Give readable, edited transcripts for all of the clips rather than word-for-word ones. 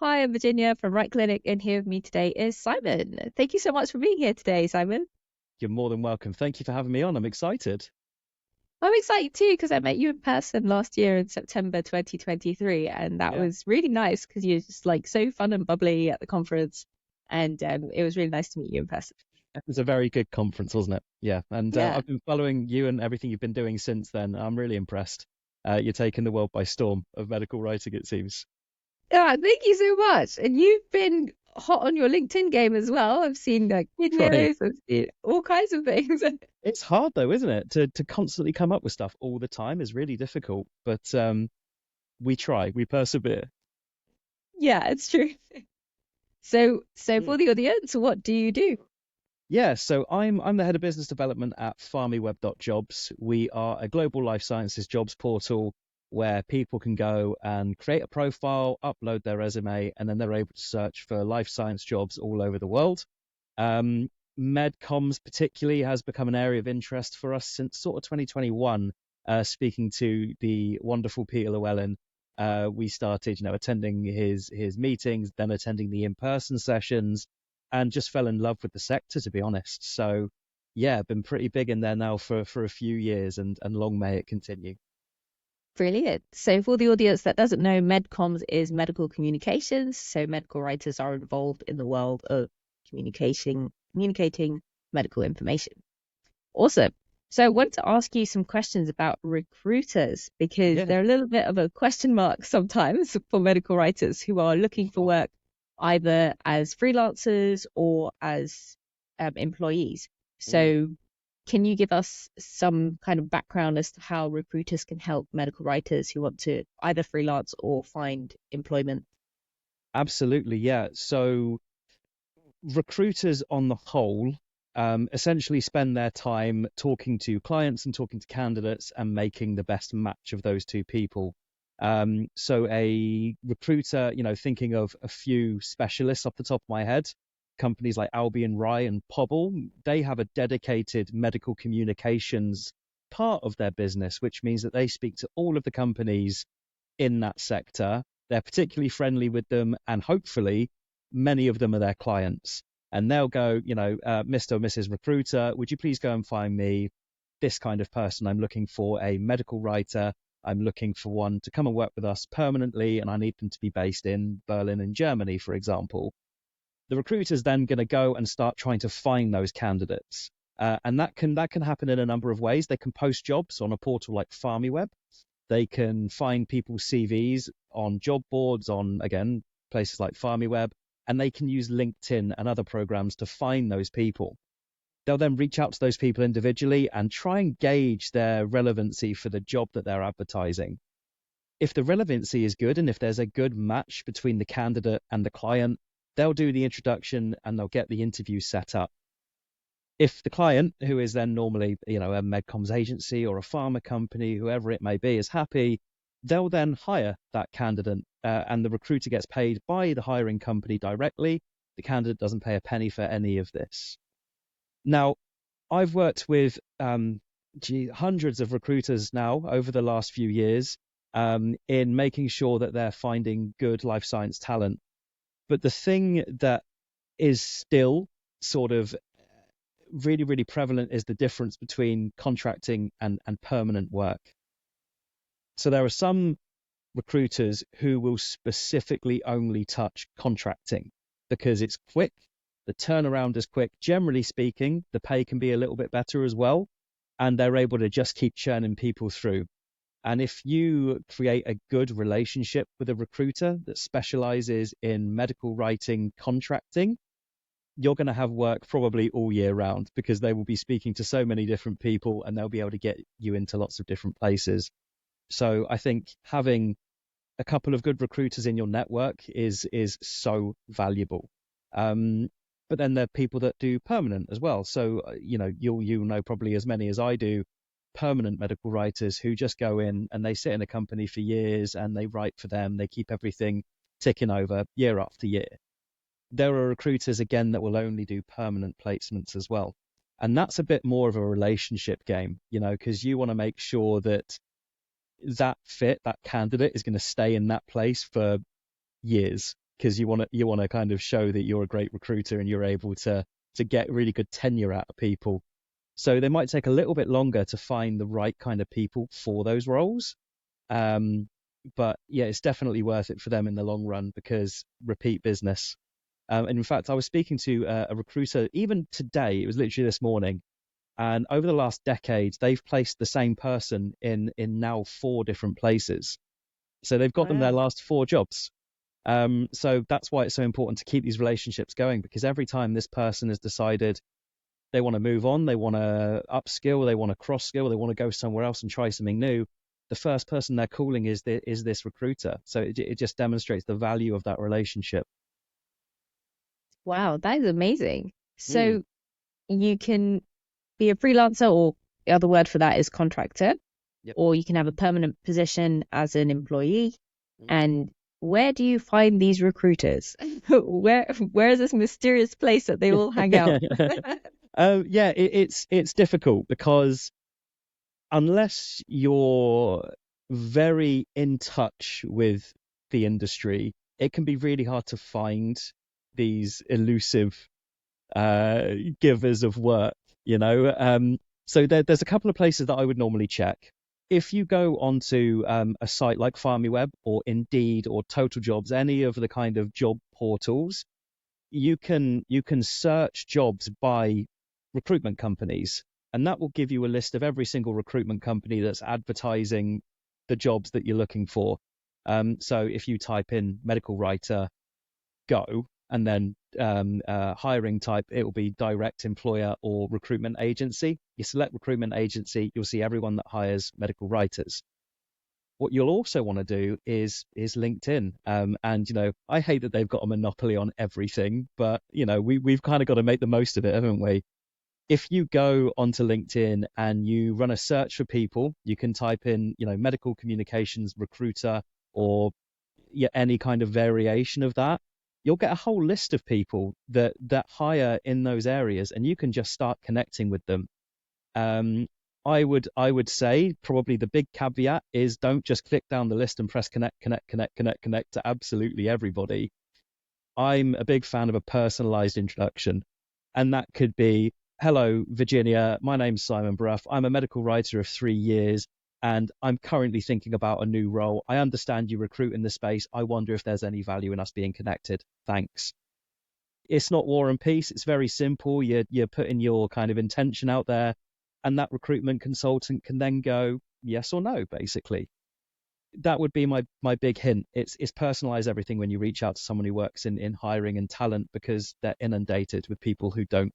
Hi, I'm Virginia from Right Clinic, and here with me today is Simon. Thank you so much for being here today, Simon. You're more than welcome. Thank you for having me on. I'm excited. I'm excited too because I met you in person last year in September 2023, and that Yeah, was really nice because you're just like so fun and bubbly at the conference, and it was really nice to meet you in person. it was a very good conference, wasn't it? Yeah, and Yeah. I've been following you and everything you've been doing since then. I'm really impressed. You're taking the world by storm of medical writing, it seems. Yeah, thank you so much. And you've been hot on your LinkedIn game as well. I've seen like Trying. videos, I've seen all kinds of things. It's hard though, isn't it? To constantly come up with stuff all the time is really difficult, but we try, we persevere. Yeah, it's true. So Mm. for the audience, what do you do? Yeah, so I'm the head of business development at FharmiWeb.jobs. We are a global life sciences jobs portal where people can go and create a profile, upload their resume, and then they're able to search for life science jobs all over the world. Um, Medcoms particularly has become an area of interest for us since sort of 2021. Speaking to the wonderful Peter Llewellyn, we started, attending his meetings, then attending the in-person sessions, and just fell in love with the sector, to be honest. So, yeah, been pretty big in there now for a few years, and long may it continue. Brilliant. So for the audience that doesn't know, medcoms is medical communications. So medical writers are involved in the world of communicating medical information. Awesome. So I wanted to ask you some questions about recruiters because Yeah, they're a little bit of a question mark sometimes for medical writers who are looking for sure. work either as freelancers or as employees. Mm. So can you give us some kind of background as to how recruiters can help medical writers who want to either freelance or find employment? Absolutely, yeah. So recruiters on the whole essentially spend their time talking to clients and talking to candidates and making the best match of those two people. So a recruiter, thinking of a few specialists off the top of my head, companies like Albion Rye and Pobble, they have a dedicated medical communications part of their business, which means that they speak to all of the companies in that sector. They're particularly friendly with them, and hopefully, many of them are their clients. And they'll go, Mr. or Mrs. Recruiter, would you please go and find me this kind of person? I'm looking for a medical writer. I'm looking for one to come and work with us permanently, and I need them to be based in Berlin in Germany, for example. The recruiter's then going to go and start trying to find those candidates. And that can happen in a number of ways. They can post jobs on a portal like FarmiWeb. They can find people's CVs on job boards, on, again, places like FarmiWeb, and they can use LinkedIn and other programs to find those people. They'll then reach out to those people individually and try and gauge their relevancy for the job that they're advertising. If the relevancy is good and if there's a good match between the candidate and the client, they'll do the introduction and they'll get the interview set up. If the client, who is then normally, a medcoms agency or a pharma company, whoever it may be, is happy, they'll then hire that candidate, and the recruiter gets paid by the hiring company directly. The candidate doesn't pay a penny for any of this. Now, I've worked with hundreds of recruiters now over the last few years, in making sure that they're finding good life science talent. But the thing that is still sort of really, really prevalent is the difference between contracting and permanent work. So there are some recruiters who will specifically only touch contracting because it's quick, the turnaround is quick. Generally speaking, the pay can be a little bit better as well, and they're able to just keep churning people through. And if you create a good relationship with a recruiter that specializes in medical writing contracting, you're going to have work probably all year round because they will be speaking to so many different people and they'll be able to get you into lots of different places. So I think having a couple of good recruiters in your network is so valuable. But then there are people that do permanent as well. So you'll know probably as many as I do, permanent medical writers who just go in and they sit in a company for years and they write for them. They keep everything ticking over year after year. There are recruiters again that will only do permanent placements as well. And that's a bit more of a relationship game, because you want to make sure that that candidate is going to stay in that place for years. because you want to kind of show that you're a great recruiter and you're able to get really good tenure out of people. So they might take a little bit longer to find the right kind of people for those roles. Um, but yeah, it's definitely worth it for them in the long run because repeat business. And in fact, I was speaking to a recruiter even today. It was literally this morning, and over the last decade, they've placed the same person in now 4 different places. So they've got them their Wow. last 4 jobs. So that's why it's so important to keep these relationships going, because every time this person has decided they want to move on, they want to upskill, they want to cross skill, they want to go somewhere else and try something new, the first person they're calling is this recruiter. So it just demonstrates the value of that relationship. Wow, that is amazing. Mm, So you can be a freelancer, or the other word for that is contractor, yep. or you can have a permanent position as an employee. Mm. And where do you find these recruiters? Where is this mysterious place that they all hang out? Yeah, it's difficult because unless you're very in touch with the industry, it can be really hard to find these elusive givers of work, you know. So there's a couple of places that I would normally check. If you go onto a site like FarmiWeb or Indeed or Total Jobs, any of the kind of job portals, you can search jobs by recruitment companies, and that will give you a list of every single recruitment company that's advertising the jobs that you're looking for. So if you type in medical writer, go, and then hiring type, it will be direct employer or recruitment agency. You select recruitment agency, you'll see everyone that hires medical writers. What you'll also want to do is LinkedIn. And I hate that they've got a monopoly on everything, but we've kind of got to make the most of it, haven't we? If you go onto LinkedIn and you run a search for people, you can type in, medical communications recruiter, or yeah, any kind of variation of that. You'll get a whole list of people that hire in those areas, and you can just start connecting with them. um, I would say probably the big caveat is don't just click down the list and press connect, connect, connect, connect, connect to absolutely everybody. I'm a big fan of a personalized introduction, and that could be, hello, Virginia, my name's Simon Brough. I'm a medical writer of 3 years, and I'm currently thinking about a new role. I understand you recruit in the space. I wonder if there's any value in us being connected. Thanks. It's not war and peace. It's very simple. You're putting your kind of intention out there, and that recruitment consultant can then go yes or no, basically. That would be my big hint. It's personalize everything when you reach out to someone who works in hiring and talent, because they're inundated with people who don't.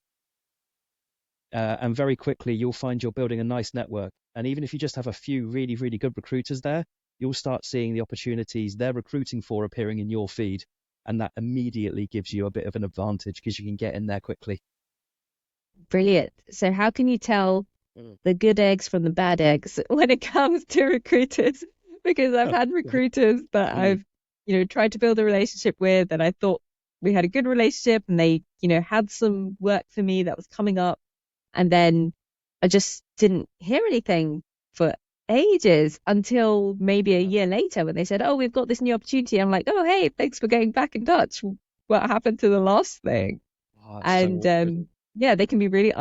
And very quickly you'll find you're building a nice network. And even if you just have a few really, really good recruiters there, you'll start seeing the opportunities they're recruiting for appearing in your feed. And that immediately gives you a bit of an advantage because you can get in there quickly. Brilliant. So how can you tell Mm. the good eggs from the bad eggs when it comes to recruiters? Because I've Oh, had recruiters that mm, I've, tried to build a relationship with, and I thought we had a good relationship, and they, had some work for me that was coming up, and then I just didn't hear anything for ages until maybe a year later when they said, "Oh, we've got this new opportunity." I'm like, "Oh, hey, thanks for getting back in touch. What happened to the last thing?" oh, it's so And awkward. yeah, they can be really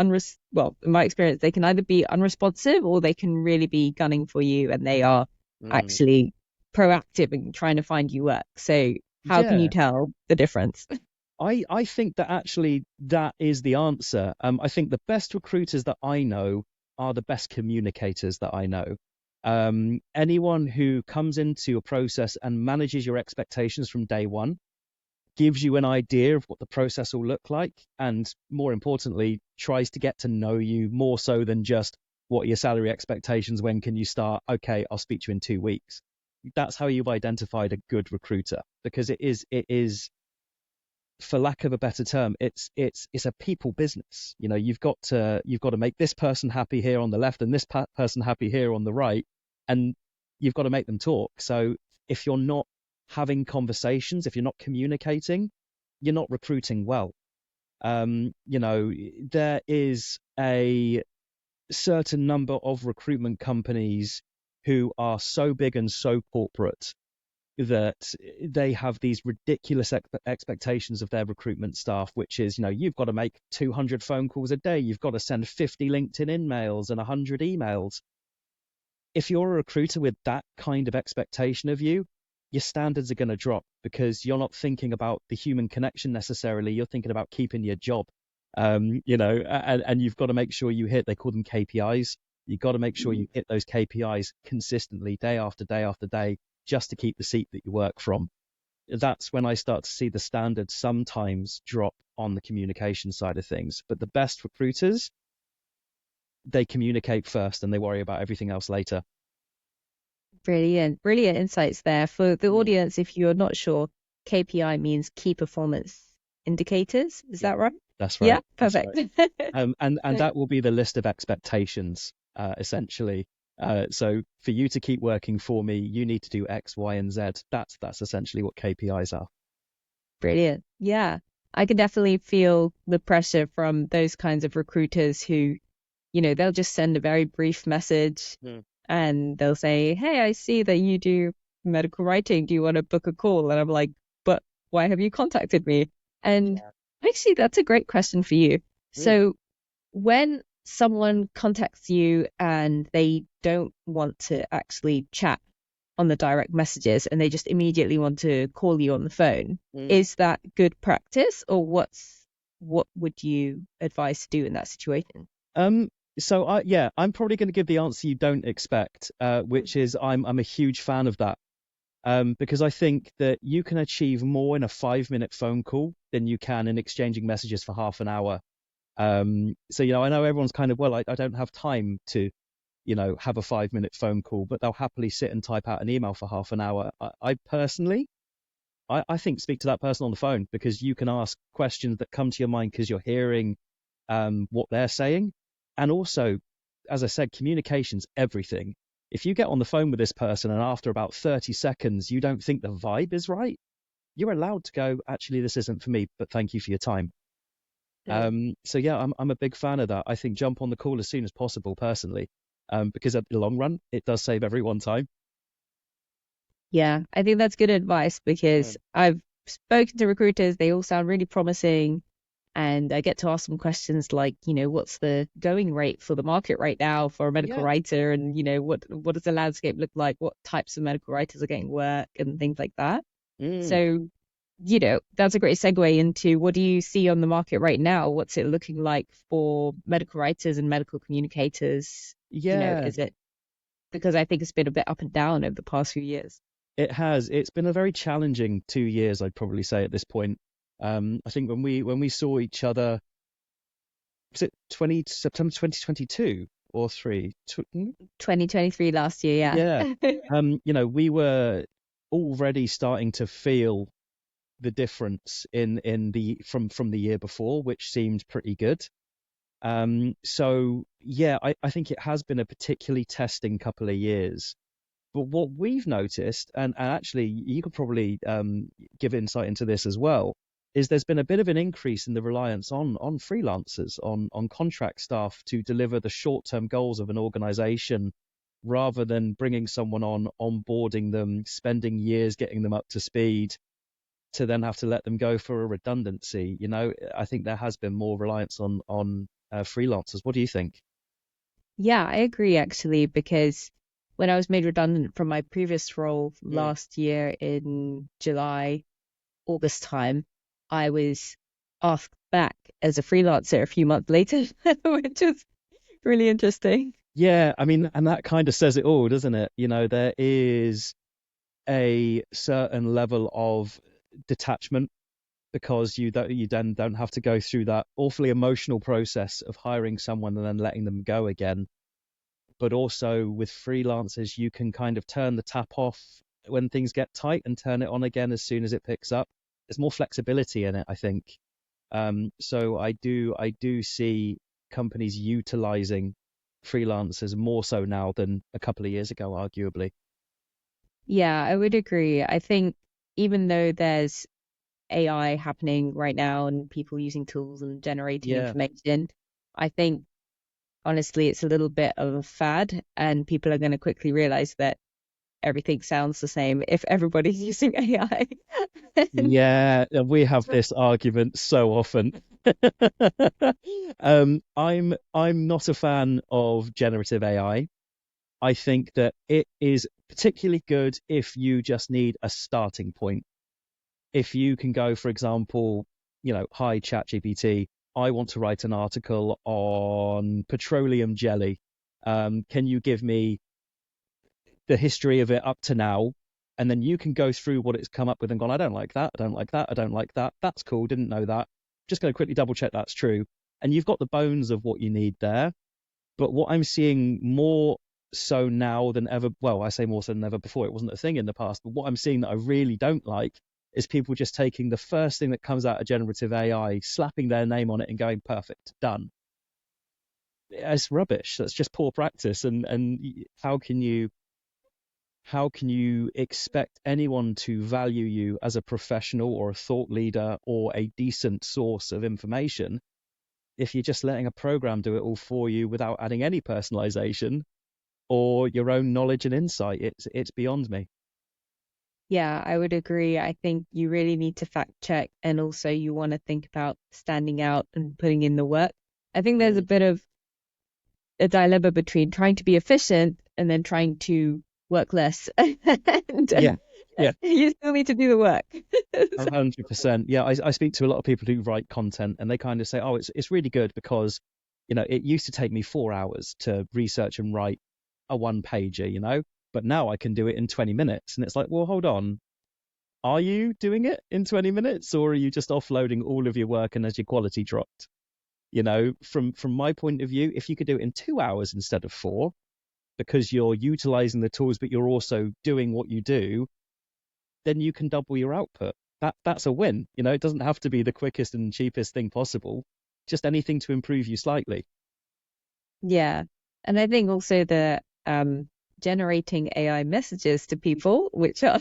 well, in my experience, they can either be unresponsive or they can really be gunning for you, and they are Mm. actually proactive in trying to find you work. So how can you Yeah, tell the difference? I think that actually that is the answer. I think the best recruiters that I know are the best communicators that I know. Anyone who comes into a process and manages your expectations from day one, gives you an idea of what the process will look like, and more importantly, tries to get to know you more so than just what are your salary expectations, when can you start, okay, I'll speak to you in 2 weeks. That's how you've identified a good recruiter, because it is, for lack of a better term, it's a people business. You've got to make this person happy here on the left and this person happy here on the right, and you've got to make them talk. So if you're not having conversations, if you're not communicating, you're not recruiting well. There is a certain number of recruitment companies who are so big and so corporate that they have these ridiculous expectations of their recruitment staff, which is, you've got to make 200 phone calls a day, you've got to send 50 LinkedIn emails and 100 emails. If you're a recruiter with that kind of expectation of you, your standards are going to drop because you're not thinking about the human connection necessarily. You're thinking about keeping your job, and you've got to make sure you hit, they call them KPIs. You've got to make sure you hit those KPIs consistently day after day after day, just to keep the seat that you work from. That's when I start to see the standards sometimes drop on the communication side of things. But the best recruiters, they communicate first and they worry about everything else later. Brilliant. Brilliant insights there. For the audience, if you're not sure, KPI means key performance indicators. Is that right? That's right. Yeah, perfect. Right. And that will be the list of expectations, essentially. So for you to keep working for me, you need to do X, Y, and Z. That's essentially what KPIs are. Brilliant. Yeah. I can definitely feel the pressure from those kinds of recruiters who, they'll just send a very brief message and they'll say, hey, I see that you do medical writing. Do you want to book a call? And I'm like, but why have you contacted me? And actually, that's a great question for you. So when someone contacts you and they don't want to actually chat on the direct messages and they just immediately want to call you on the phone, is that good practice, or what would you advise to do in that situation? So I'm probably going to give the answer you don't expect, which is I'm a huge fan of that, because I think that you can achieve more in a 5-minute phone call than you can in exchanging messages for half an hour. So I know everyone's kind of, well, I don't have time to have a 5-minute phone call, but they'll happily sit and type out an email for half an hour. I personally, I think speak to that person on the phone, because you can ask questions that come to your mind because you're hearing what they're saying. And also, as I said, communication's everything. If you get on the phone with this person and after about 30 seconds, you don't think the vibe is right, you're allowed to go, actually, this isn't for me, but thank you for your time. So yeah, I'm a big fan of that. I think jump on the call as soon as possible, personally, because at the long run, it does save everyone time. Yeah, I think that's good advice, because I've spoken to recruiters, they all sound really promising. And I get to ask them questions like, what's the going rate for the market right now for a medical writer? And, what does the landscape look like? What types of medical writers are getting work and things like that? So, that's a great segue into, what do you see on the market right now? What's it looking like for medical writers and medical communicators? Is it, because I think it's been a bit up and down over the past few years. It has. It's been a very challenging 2 years, I'd probably say, at this point. I think when we saw each other, was it September 2022 or 2023 last year, yeah. We were already starting to feel the difference in from the year before, which seemed pretty good. So yeah, I think it has been a particularly testing couple of years. But what we've noticed, and actually you could probably give insight into this as well, is there's been a bit of an increase in the reliance on freelancers, on contract staff to deliver the short-term goals of an organization, rather than bringing someone on, onboarding them, spending years getting them up to speed, to then have to let them go for a redundancy. I think there has been more reliance on freelancers. What do you think? Yeah, I agree, actually, because when I was made redundant from my previous role last year in July, August time, I was asked back as a freelancer a few months later, which was really interesting. Yeah, I mean, and that kind of says it all, doesn't it? There is a certain level of detachment, because you then don't have to go through that awfully emotional process of hiring someone and then letting them go again. But also with freelancers, you can kind of turn the tap off when things get tight and turn it on again as soon as it picks up. There's more flexibility in it, I think. So I do see companies utilizing freelancers more so now than a couple of years ago, arguably. Yeah, I would agree. I think even though there's AI happening right now and people using tools and generating information, I think honestly it's a little bit of a fad, and people are going to quickly realize that everything sounds the same if everybody's using AI. Yeah, we have this argument so often. I'm not a fan of generative AI. I think that it is particularly good if you just need a starting point. If you can go, for example, hi ChatGPT, I want to write an article on petroleum jelly. Can you give me the history of it up to now? And then you can go through what it's come up with and gone, I don't like that, I don't like that, I don't like that. That's cool, didn't know that. Just going to quickly double check that's true. And you've got the bones of what you need there. But what I'm seeing more so now than ever, well, I say more so than ever before, it wasn't a thing in the past, but what I'm seeing that I really don't like is people just taking the first thing that comes out of generative AI, slapping their name on it and going, perfect, done. It's rubbish. That's just poor practice. And how can you expect anyone to value you as a professional or a thought leader or a decent source of information if you're just letting a program do it all for you without adding any personalization or your own knowledge and insight? It's beyond me. Yeah, I would agree. I think you really need to fact check, and also you want to think about standing out and putting in the work. I think there's a bit of a dilemma between trying to be efficient and then trying to work less. And Yeah, yeah, you still need to do the work. 100%. Yeah, I speak to a lot of people who write content, and they kind of say, "Oh, it's really good because, it used to take me 4 hours to research and write a one pager, but now I can do it in 20 minutes." And it's like, well, hold on. Are you doing it in 20 minutes, or are you just offloading all of your work and has your quality dropped? From my point of view, if you could do it in 2 hours instead of four, because you're utilizing the tools, but you're also doing what you do, then you can double your output. That's a win. It doesn't have to be the quickest and cheapest thing possible. Just anything to improve you slightly. Yeah. And I think also the generating AI messages to people, which are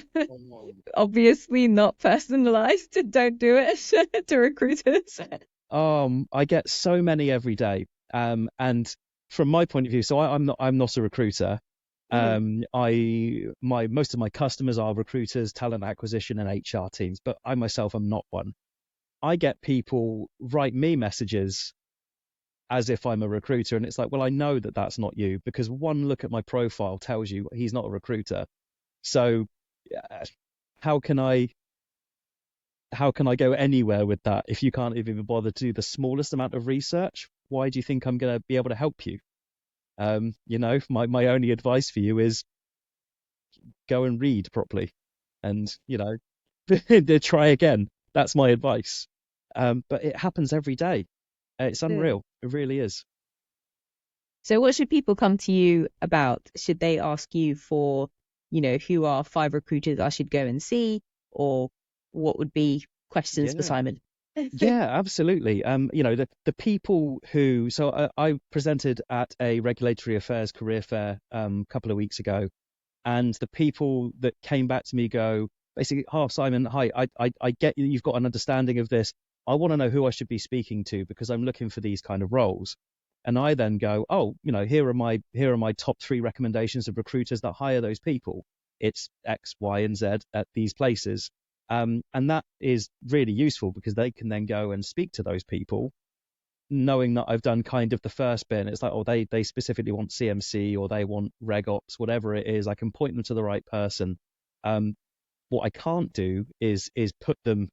obviously not personalized, don't do it to recruiters. I get so many every day. And from my point of view, so I'm not a recruiter. Mhm. Most of my customers are recruiters, talent acquisition, and HR teams, but I myself am not one. I get people write me messages as if I'm a recruiter, and it's like, well, I know that that's not you because one look at my profile tells you he's not a recruiter. So yeah, how can I how can I go anywhere with that if you can't even bother to do the smallest amount of research? Why do you think I'm going to be able to help you? My only advice for you is go and read properly, and try again. That's my advice. But it happens every day. It's Mm. unreal. It really is. So what should people come to you about? Should they ask you for, who are 5 recruiters I should go and see? Or what would be questions for Yeah. Simon? Yeah, absolutely. The people who, so I presented at a regulatory affairs career fair a couple of weeks ago, and the people that came back to me go basically, "Oh, Simon, hi, I get you've got an understanding of this. I want to know who I should be speaking to because I'm looking for these kind of roles." And I then go, "Oh, here are my top 3 recommendations of recruiters that hire those people. It's X, Y, and Z at these places." And that is really useful because they can then go and speak to those people, knowing that I've done kind of the first bit. And it's like, oh, they specifically want CMC or they want Reg Ops, whatever it is. I can point them to the right person. What I can't do is put them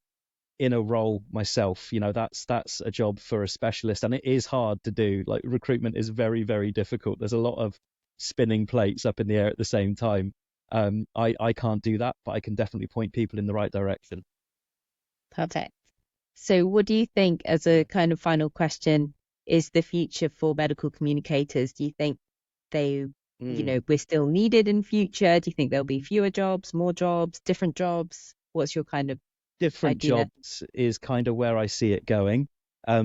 in a role myself. That's a job for a specialist, and it is hard to do. Like recruitment is very, very difficult. There's a lot of spinning plates up in the air at the same time. I can't do that, but I can definitely point people in the right direction. Perfect. So what do you think, as a kind of final question, is the future for medical communicators? Do you think they, Mm. we're still needed in future? Do you think there'll be fewer jobs, more jobs, different jobs? What's your kind of Different idea there? jobs is kind of where I see it going,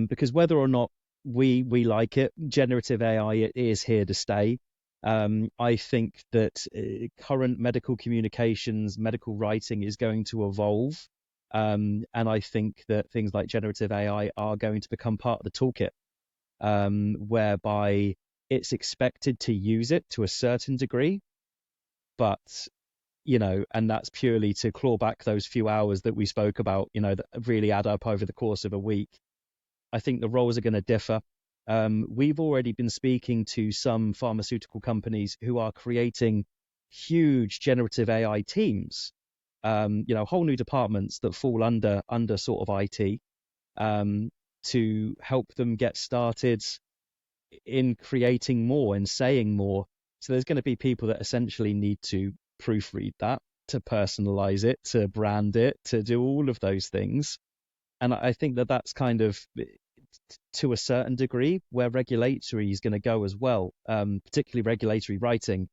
because whether or not we like it, generative AI it is here to stay. I think that current medical communications, medical writing is going to evolve, and I think that things like generative AI are going to become part of the toolkit, whereby it's expected to use it to a certain degree, but and that's purely to claw back those few hours that we spoke about, that really add up over the course of a week. I think the roles are going to differ. We've already been speaking to some pharmaceutical companies who are creating huge generative AI teams, whole new departments that fall under sort of IT, to help them get started in creating more and saying more. So there's going to be people that essentially need to proofread that, to personalize it, to brand it, to do all of those things. And I think that that's kind of, to a certain degree, where regulatory is going to go as well, particularly regulatory writing.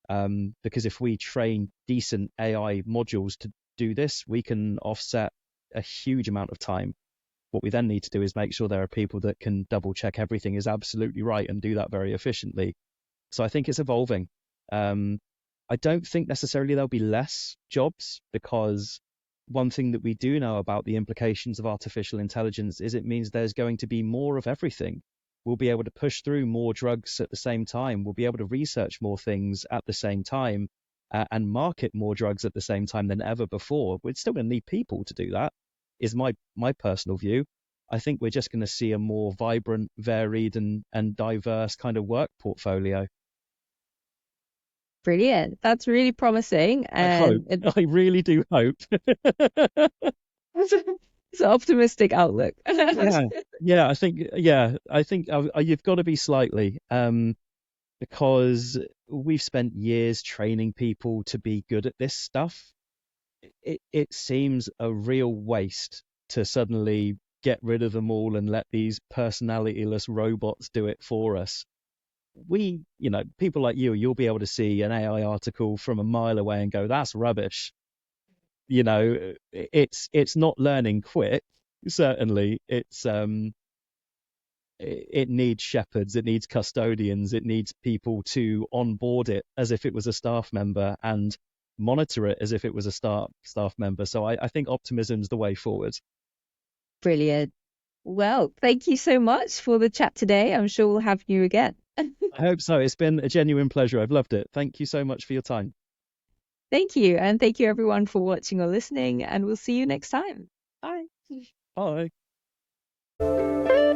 Because if we train decent AI modules to do this, we can offset a huge amount of time. What we then need to do is make sure there are people that can double check everything is absolutely right and do that very efficiently. So I think it's evolving. I don't think necessarily there'll be less jobs, because one thing that we do know about the implications of artificial intelligence is it means there's going to be more of everything. We'll be able to push through more drugs at the same time. We'll be able to research more things at the same time, and market more drugs at the same time than ever before. We're still going to need people to do that, is my personal view. I think we're just going to see a more vibrant, varied, and diverse kind of work portfolio. Brilliant. That's really promising. I hope. I really do hope. It's an optimistic outlook. Yeah. I think you've got to be slightly, because we've spent years training people to be good at this stuff. It seems a real waste to suddenly get rid of them all and let these personalityless robots do it for us. People like you'll be able to see an AI article from a mile away and go, that's rubbish. It's not learning quick. Certainly, it needs shepherds, it needs custodians, it needs people to onboard it as if it was a staff member and monitor it as if it was a staff member. So I think optimism's the way forward. Brilliant. Well, thank you so much for the chat today. I'm sure we'll have you again. I hope so. It's been a genuine pleasure. I've loved it. Thank you so much for your time. Thank you. And thank you everyone for watching or listening, and we'll see you next time. Bye. Bye.